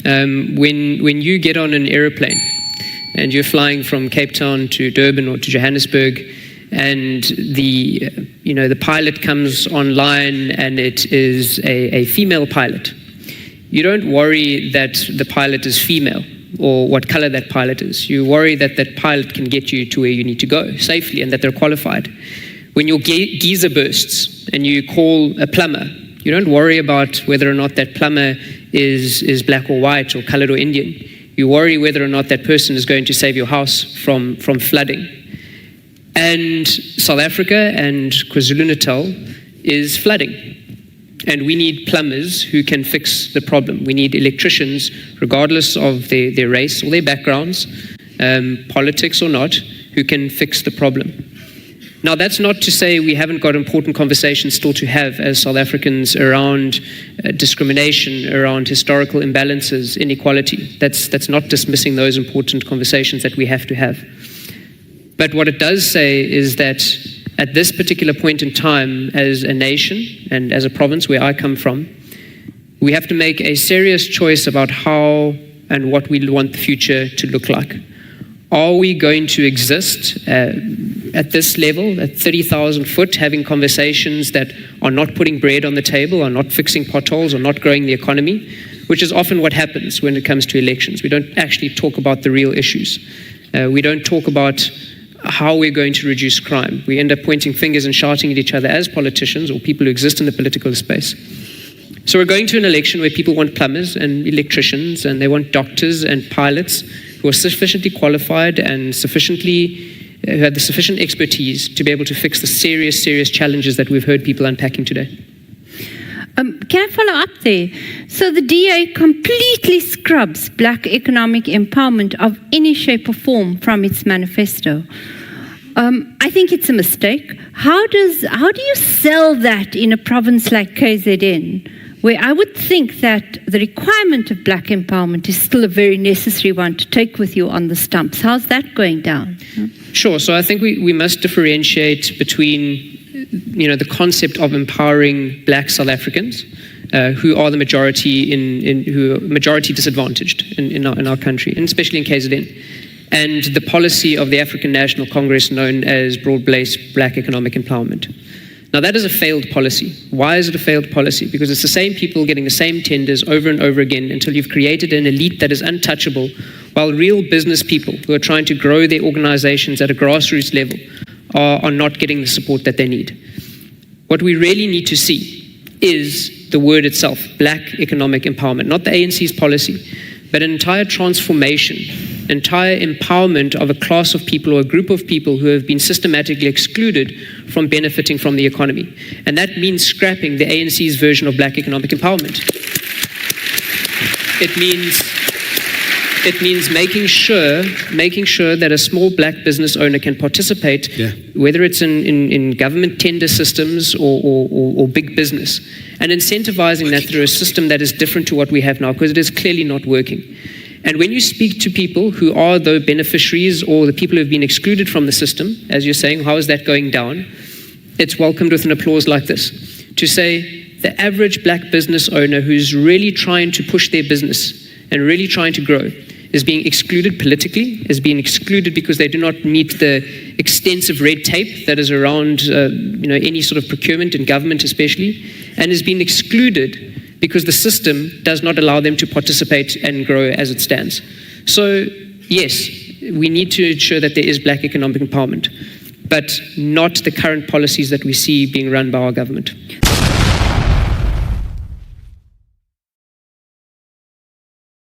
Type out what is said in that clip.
When you get on an aeroplane and you're flying from Cape Town to Durban or to Johannesburg, and the pilot comes online and it is a female pilot, you don't worry that the pilot is female or what color that pilot is. You worry that that pilot can get you to where you need to go safely and that they're qualified. When your geyser bursts and you call a plumber, you don't worry about whether or not that plumber is black or white or colored or Indian. You worry whether or not that person is going to save your house from flooding. And South Africa and KwaZulu-Natal is flooding. And we need plumbers who can fix the problem. We need electricians, regardless of their race or their backgrounds, politics or not, who can fix the problem. Now, that's not to say we haven't got important conversations still to have as South Africans around discrimination, around historical imbalances, inequality. That's not dismissing those important conversations that we have to have. But what it does say is that at this particular point in time, as a nation and as a province where I come from, we have to make a serious choice about how and what we want the future to look like. Are we going to exist at this level, at 30,000 foot, having conversations that are not putting bread on the table, are not fixing potholes, are not growing the economy, which is often what happens when it comes to elections. We don't actually talk about the real issues. We don't talk about how we're going to reduce crime. We end up pointing fingers and shouting at each other as politicians or people who exist in the political space. So we're going to an election where people want plumbers and electricians, and they want doctors and pilots who are sufficiently qualified and who have the sufficient expertise to be able to fix the serious challenges that we've heard people unpacking today. Can I follow up there? So the DA completely scrubs black economic empowerment of any shape or form from its manifesto. I think it's a mistake. How do you sell that in a province like KZN, where I would think that the requirement of black empowerment is still a very necessary one to take with you on the stumps? How's that going down? Sure. So I think we must differentiate between the concept of empowering black South Africans, who are the majority who are majority disadvantaged in our country, and especially in KZN, and the policy of the African National Congress known as broad-based black economic empowerment. Now, that is a failed policy. Why is it a failed policy? Because it's the same people getting the same tenders over and over again until you've created an elite that is untouchable, while real business people who are trying to grow their organizations at a grassroots level are not getting the support that they need. What we really need to see is the word itself, black economic empowerment, not the ANC's policy, but an entire transformation, entire empowerment of a class of people or a group of people who have been systematically excluded from benefiting from the economy. And that means scrapping the ANC's version of black economic empowerment. It means making sure that a small black business owner can participate, whether it's in government tender systems or big business, and incentivizing that through a system that is different to what we have now, because it is clearly not working. And when you speak to people who are the beneficiaries or the people who have been excluded from the system, as you're saying, how is that going down? It's welcomed with an applause like this, to say the average black business owner who's really trying to push their business and really trying to grow is being excluded politically, is being excluded because they do not meet the extensive red tape that is around any sort of procurement in government especially, and is being excluded because the system does not allow them to participate and grow as it stands. So yes, we need to ensure that there is black economic empowerment, but not the current policies that we see being run by our government.